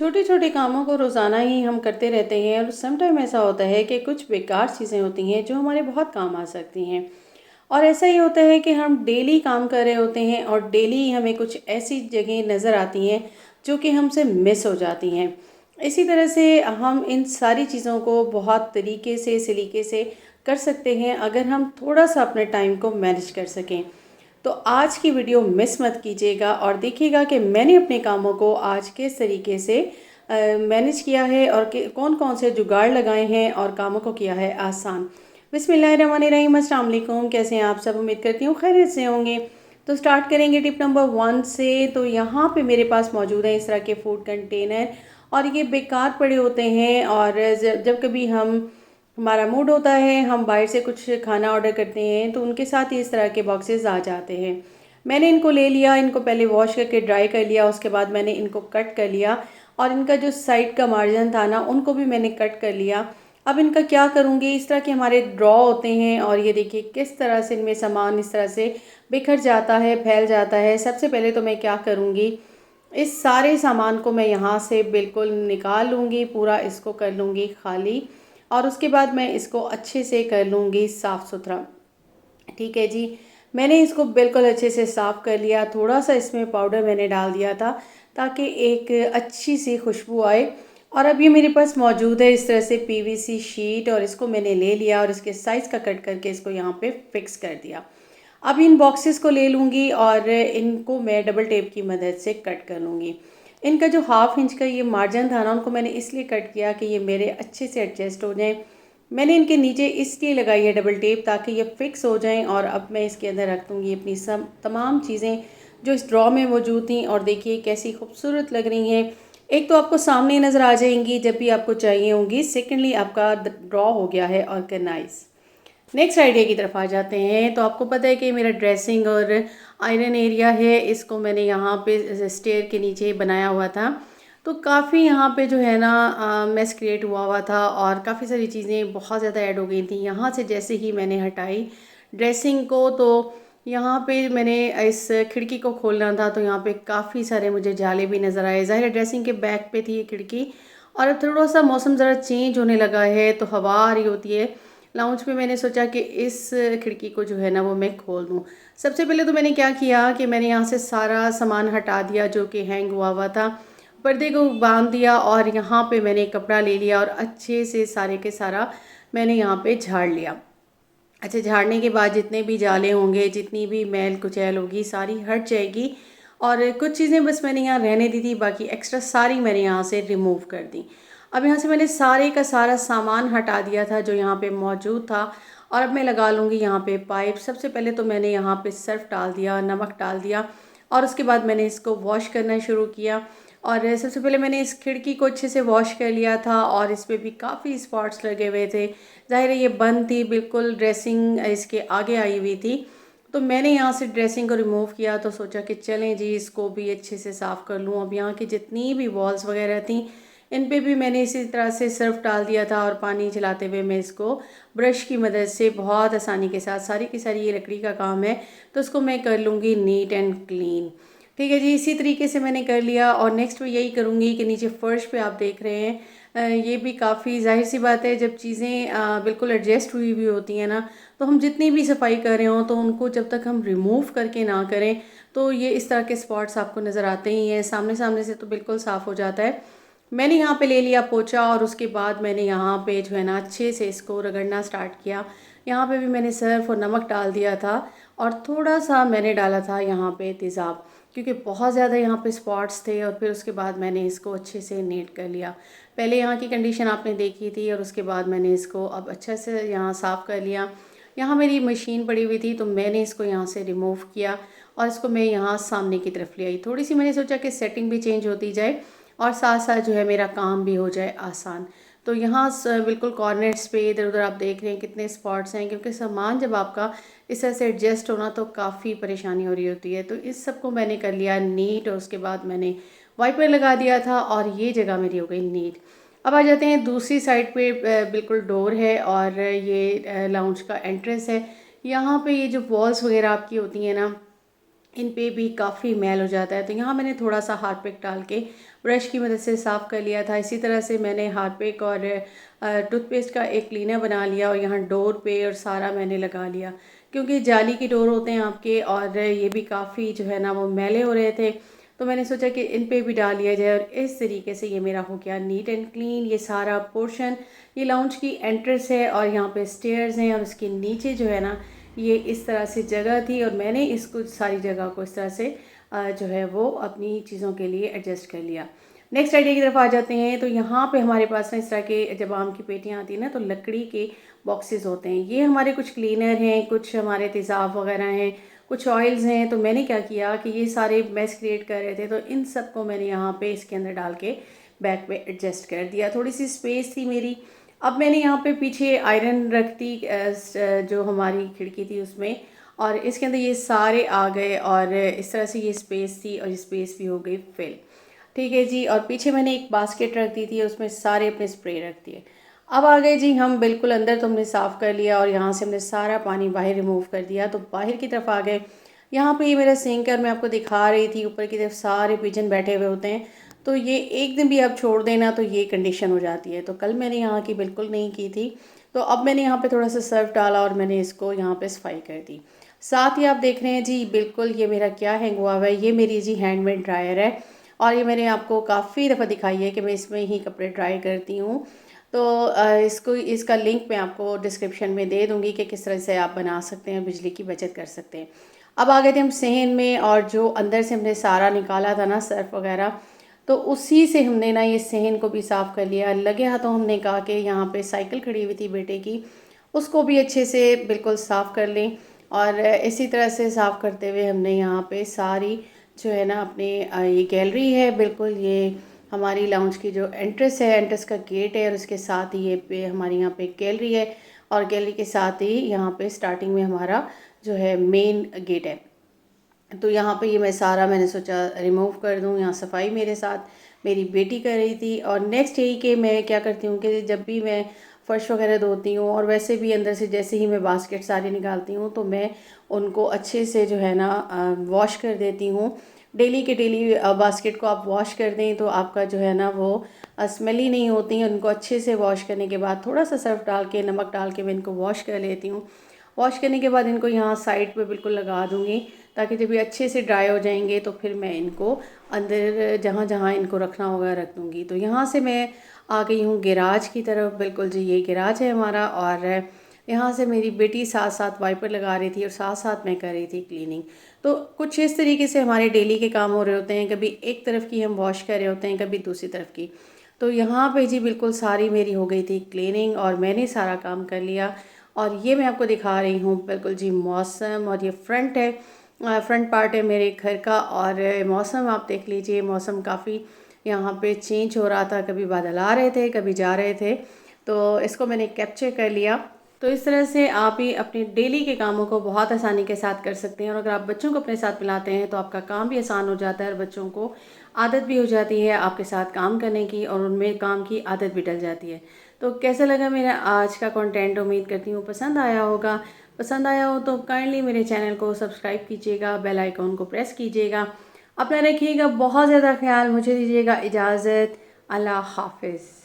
छोटे छोटे कामों को रोज़ाना ही हम करते रहते हैं और सम टाइम ऐसा होता है कि कुछ बेकार चीज़ें होती हैं जो हमारे बहुत काम आ सकती हैं। और ऐसा ही होता है कि हम डेली काम कर रहे होते हैं और डेली हमें कुछ ऐसी जगह नज़र आती हैं जो कि हमसे मिस हो जाती हैं। इसी तरह से हम इन सारी चीज़ों को बहुत तरीके से सलीके से कर सकते हैं अगर हम थोड़ा सा अपने टाइम को मैनेज कर सकें। तो आज की वीडियो मिस मत कीजिएगा और देखिएगा कि मैंने अपने कामों को आज किस तरीके से मैनेज किया है और कि कौन कौन से जुगाड़ लगाए हैं और कामों को किया है आसान। बिस्मिल्लाहिर्रहमानिर्रहीम, अस्सलाम वालेकुम। कैसे हैं आप सब? उम्मीद करती हूँ खैरियत से होंगे। तो स्टार्ट करेंगे टिप नंबर 1 से। तो यहाँ पे मेरे पास मौजूद है इस तरह के फूड कंटेनर और ये बेकार पड़े होते हैं। और जब कभी हमारा मूड होता है, हम बाहर से कुछ खाना ऑर्डर करते हैं तो उनके साथ ही इस तरह के बॉक्सेस आ जाते हैं। मैंने इनको ले लिया, इनको पहले वॉश करके ड्राई कर लिया, उसके बाद मैंने इनको कट कर लिया और इनका जो साइड का मार्जिन था ना उनको भी मैंने कट कर लिया। अब इनका क्या करूँगी, इस तरह के हमारे ड्रॉ होते हैं और ये देखिए किस तरह से इनमें सामान इस तरह से बिखर जाता है, फैल जाता है। सबसे पहले तो मैं क्या करूँगी, इस सारे सामान को मैं यहाँ से बिल्कुल निकाल लूँगी, पूरा इसको कर लूँगी खाली और उसके बाद मैं इसको अच्छे से कर लूँगी साफ़ सुथरा। ठीक है जी, मैंने इसको बिल्कुल अच्छे से साफ़ कर लिया। थोड़ा सा इसमें पाउडर मैंने डाल दिया था ताकि एक अच्छी सी खुशबू आए। और अब ये मेरे पास मौजूद है इस तरह से पीवीसी शीट और इसको मैंने ले लिया और इसके साइज़ का कट करके इसको यहाँ पे फिक्स कर दिया। अब इन बॉक्सेस को ले लूँगी और इनको मैं डबल टेप की मदद से कट कर लूँगी। इनका जो हाफ इंच का ये मार्जिन था ना उनको मैंने इसलिए कट किया कि ये मेरे अच्छे से एडजस्ट हो जाएं। मैंने इनके नीचे इसलिए लगाई है डबल टेप ताकि ये फिक्स हो जाएं। और अब मैं इसके अंदर रख दूँगी अपनी सब तमाम चीज़ें जो इस ड्रॉ में मौजूद थी और देखिए कैसी खूबसूरत लग रही हैं। एक तो आपको सामने नज़र आ जाएंगी जब भी आपको चाहिए होंगी, सेकेंडली आपका ड्रॉ हो गया है ऑर्गेनाइज। नेक्स्ट आइडिया की तरफ आ जाते हैं। तो आपको पता है कि मेरा ड्रेसिंग और आयरन एरिया है, इसको मैंने यहाँ पे स्टेयर के नीचे बनाया हुआ था। तो काफ़ी यहाँ पे जो है ना मेस क्रिएट हुआ हुआ था और काफ़ी सारी चीज़ें बहुत ज़्यादा ऐड हो गई थी। यहाँ से जैसे ही मैंने हटाई ड्रेसिंग को तो यहाँ पे मैंने इस खिड़की को खोलना था तो यहाँ पे काफ़ी सारे मुझे जाले भी नज़र आए। ज़ाहिर है ड्रेसिंग के बैक पे थी ये खिड़की और अब थोड़ा सा मौसम ज़रा चेंज होने लगा है तो हवा आ रही होती है लाउंज पे। मैंने सोचा कि इस खिड़की को जो है ना वो मैं खोल दूँ। सबसे पहले तो मैंने क्या किया कि मैंने यहाँ से सारा सामान हटा दिया जो कि हैंग हुआ हुआ था, पर्दे को बांध दिया और यहाँ पे मैंने कपड़ा ले लिया और अच्छे से सारे के सारा मैंने यहाँ पे झाड़ लिया। अच्छा, झाड़ने के बाद जितने भी जाले होंगे, जितनी भी मैल कुचैल होगी सारी हट जाएगी। और कुछ चीज़ें बस मैंने यहाँ रहने दी थी, बाकी एक्स्ट्रा सारी मैंने यहाँ से रिमूव कर दी। अब यहाँ से मैंने सारे का सारा सामान हटा दिया था जो यहाँ पे मौजूद था और अब मैं लगा लूँगी यहाँ पे पाइप। सबसे पहले तो मैंने यहाँ पे सर्फ डाल दिया, नमक डाल दिया और उसके बाद मैंने इसको वॉश करना शुरू किया। और सबसे पहले मैंने इस खिड़की को अच्छे से वॉश कर लिया था और इस पर भी काफ़ी स्पॉट्स लगे हुए थे। ज़ाहिर है ये बंद थी, बिल्कुल ड्रेसिंग इसके आगे आई हुई थी। तो मैंने यहाँ से ड्रेसिंग को रिमूव किया तो सोचा कि चलें जी इसको भी अच्छे से साफ़ कर लूँ। अब यहाँ की जितनी भी वॉल्स वगैरह थी इन पे भी मैंने इसी तरह से सर्फ डाल दिया था और पानी चलाते हुए मैं इसको ब्रश की मदद से बहुत आसानी के साथ, सारी की सारी ये लकड़ी का काम है तो उसको मैं कर लूँगी नीट एंड क्लीन। ठीक है जी, इसी तरीके से मैंने कर लिया। और नेक्स्ट मैं यही करूँगी कि नीचे फ़र्श पे आप देख रहे हैं ये भी काफ़ी ज़ाहिर सी बात है जब चीज़ें बिल्कुल एडजस्ट हुई हुई होती हैं ना तो हम जितनी भी सफाई कर रहे हों तो उनको जब तक हम रिमूव करके ना करें तो ये इस तरह के स्पॉट्स आपको नज़र आते ही हैं। सामने सामने से तो बिल्कुल साफ़ हो जाता है। मैंने यहाँ पे ले लिया पोंछा और उसके बाद मैंने यहाँ पे जो है ना अच्छे से इसको रगड़ना स्टार्ट किया। यहाँ पे भी मैंने सर्फ और नमक डाल दिया था और थोड़ा सा मैंने डाला था यहाँ पे तेज़ाब, क्योंकि बहुत ज़्यादा यहाँ पे स्पॉट्स थे। और फिर उसके बाद मैंने इसको अच्छे से नीट कर लिया। पहले यहाँ की कंडीशन आपने देखी थी और उसके बाद मैंने इसको अब अच्छे से यहाँ साफ़ कर लिया। यहाँ मेरी मशीन पड़ी हुई थी तो मैंने इसको यहाँ से रिमूव किया और इसको मैं यहाँ सामने की तरफ ले आई। थोड़ी सी मैंने सोचा कि सेटिंग भी चेंज होती जाए और साथ साथ जो है मेरा काम भी हो जाए आसान। तो यहाँ बिल्कुल कॉर्नर्स पे इधर उधर आप देख रहे हैं कितने स्पॉट्स हैं, क्योंकि सामान जब आपका इस तरह से एडजस्ट होना तो काफ़ी परेशानी हो रही होती है। तो इस सब को मैंने कर लिया नीट और उसके बाद मैंने वाइपर लगा दिया था और ये जगह मेरी हो गई नीट। अब आ जाते हैं दूसरी साइड पे, बिल्कुल डोर है और ये लाउंज का एंट्रेंस है। यहाँ पे ये जो वॉल्स वगैरह आपकी होती हैं ना इन पे भी काफ़ी मैल हो जाता है। तो यहाँ मैंने थोड़ा सा हार्पिक डाल के ब्रश की मदद से साफ़ कर लिया था। इसी तरह से मैंने हार्पिक और टूथपेस्ट का एक क्लीनर बना लिया और यहाँ डोर पे और सारा मैंने लगा लिया, क्योंकि जाली के डोर होते हैं आपके और ये भी काफ़ी जो है ना वो मैले हो रहे थे। तो मैंने सोचा कि इन पे भी डाल लिया जाए और इस तरीके से ये मेरा हो गया नीट एंड क्लीन। ये सारा पोर्शन, ये लाउंज की एंट्रेंस है और यहाँ पे स्टेयर्स हैं और उसके नीचे जो है ना ये इस तरह से जगह थी और मैंने इसको सारी जगह को इस तरह से जो है वो अपनी चीज़ों के लिए एडजस्ट कर लिया। नेक्स्ट आइडिया की तरफ आ जाते हैं। तो यहाँ पे हमारे पास ना इस तरह के जब आम की पेटियाँ आती हैं ना तो लकड़ी के बॉक्सेस होते हैं। ये हमारे कुछ क्लीनर हैं, कुछ हमारे तेज़ाब वगैरह हैं, कुछ ऑयल्स हैं। तो मैंने क्या किया कि ये सारे मैस क्रिएट कर रहे थे तो इन सब को मैंने यहाँ पे इसके अंदर डाल के बैक पे एडजस्ट कर दिया। थोड़ी सी स्पेस थी मेरी। अब मैंने यहाँ पे पीछे आयरन रख दी जो हमारी खिड़की थी उसमें, और इसके अंदर ये सारे आ गए और इस तरह से ये स्पेस थी और ये स्पेस भी हो गई फिल। ठीक है जी। और पीछे मैंने एक बास्केट रख दी थी, उसमें सारे अपने स्प्रे रख दिए। अब आ गए जी हम बिल्कुल अंदर। तो हमने साफ़ कर लिया और यहाँ से हमने सारा पानी बाहर रिमूव कर दिया। तो बाहर की तरफ आ गए। यहाँ पे ये मेरा सिंक है और मैं आपको दिखा रही थी ऊपर की तरफ सारे पिजन बैठे हुए होते हैं। तो ये एक दिन भी आप छोड़ देना तो ये कंडीशन हो जाती है। तो कल मैंने यहाँ की बिल्कुल नहीं की थी। तो अब मैंने यहाँ पे थोड़ा सा सर्फ डाला और मैंने इसको यहाँ पे सफाई कर दी। साथ ही आप देख रहे हैं जी बिल्कुल ये मेरा क्या हैंग हुआ हुआ है। ये मेरी जी हैंडमेड ड्रायर है और ये मैंने आपको काफ़ी दफ़ा दिखाई है कि मैं इसमें ही कपड़े ड्राई करती हूँ। तो इसका लिंक मैं आपको डिस्क्रिप्शन में दे दूँगी कि किस तरह से आप बना सकते हैं, बिजली की बचत कर सकते हैं। अब आ गए थे हम सहन में और जो अंदर से हमने सारा निकाला था ना सर्फ वगैरह, तो उसी से हमने ना ये सहन को भी साफ़ कर लिया। लगे हाथों हमने कहा कि यहाँ पे साइकिल खड़ी हुई थी बेटे की, उसको भी अच्छे से बिल्कुल साफ़ कर लें। और इसी तरह से साफ़ करते हुए हमने यहाँ पे सारी जो है ना अपने ये गैलरी है बिल्कुल, ये हमारी लाउंज की जो एंट्रेंस है, एंट्रेंस का गेट है और उसके साथ ही ये पे हमारी यहाँ पे गैलरी है और गैलरी के साथ ही यहाँ पे स्टार्टिंग में हमारा जो है मेन गेट है। तो यहाँ पे ये मैंने सोचा रिमूव कर दूँ। यहाँ सफाई मेरे साथ मेरी बेटी कर रही थी। और नेक्स्ट यही कि मैं क्या करती हूँ कि जब भी मैं फ़र्श वगैरह धोती हूँ और वैसे भी अंदर से जैसे ही मैं बास्केट सारी निकालती हूँ तो मैं उनको अच्छे से जो है ना वॉश कर देती हूँ। डेली के डेली बास्केट को आप वॉश कर दें तो आपका जो है ना वो स्मेली नहीं होती हैं। उनको अच्छे से वॉश करने के बाद थोड़ा सा सर्फ डाल के, नमक डाल के मैं इनको वॉश कर लेती हूँ। वॉश करने के बाद इनको यहाँ साइड पे बिल्कुल लगा दूँगी ताकि जब ये अच्छे से ड्राई हो जाएंगे तो फिर मैं इनको अंदर जहाँ जहाँ इनको रखना होगा रख दूँगी। तो यहाँ से मैं आ गई हूँ गैराज की तरफ। बिल्कुल जी ये गैराज है हमारा और यहाँ से मेरी बेटी साथ साथ वाइपर लगा रही थी और साथ साथ मैं कर रही थी क्लीनिंग। तो कुछ इस तरीके से हमारे डेली के काम हो रहे होते हैं। कभी एक तरफ की हम वॉश कर रहे होते हैं, कभी दूसरी तरफ की। तो यहाँ पे जी बिल्कुल सारी मेरी हो गई थी क्लीनिंग और मैंने सारा काम कर लिया। और ये मैं आपको दिखा रही हूँ बिल्कुल जी मौसम, और ये फ्रंट है, फ्रंट पार्ट है मेरे घर का। और मौसम आप देख लीजिए, मौसम काफ़ी यहाँ पे चेंज हो रहा था, कभी बादल आ रहे थे कभी जा रहे थे। तो इसको मैंने कैप्चर कर लिया। तो इस तरह से आप ही अपने डेली के कामों को बहुत आसानी के साथ कर सकते हैं। और अगर आप बच्चों को अपने साथ मिलाते हैं तो आपका काम भी आसान हो जाता है और बच्चों को आदत भी हो जाती है आपके साथ काम करने की और उनमें काम की आदत भी डल जाती है। तो कैसा लगा मेरा आज का कंटेंट? उम्मीद करती हूँ पसंद आया होगा। पसंद आया हो तो काइंडली मेरे चैनल को सब्सक्राइब कीजिएगा, बेल आइकॉन को प्रेस कीजिएगा। अपना रखिएगा बहुत ज़्यादा ख्याल। मुझे दीजिएगा इजाज़त। अल्लाह हाफ़िज़।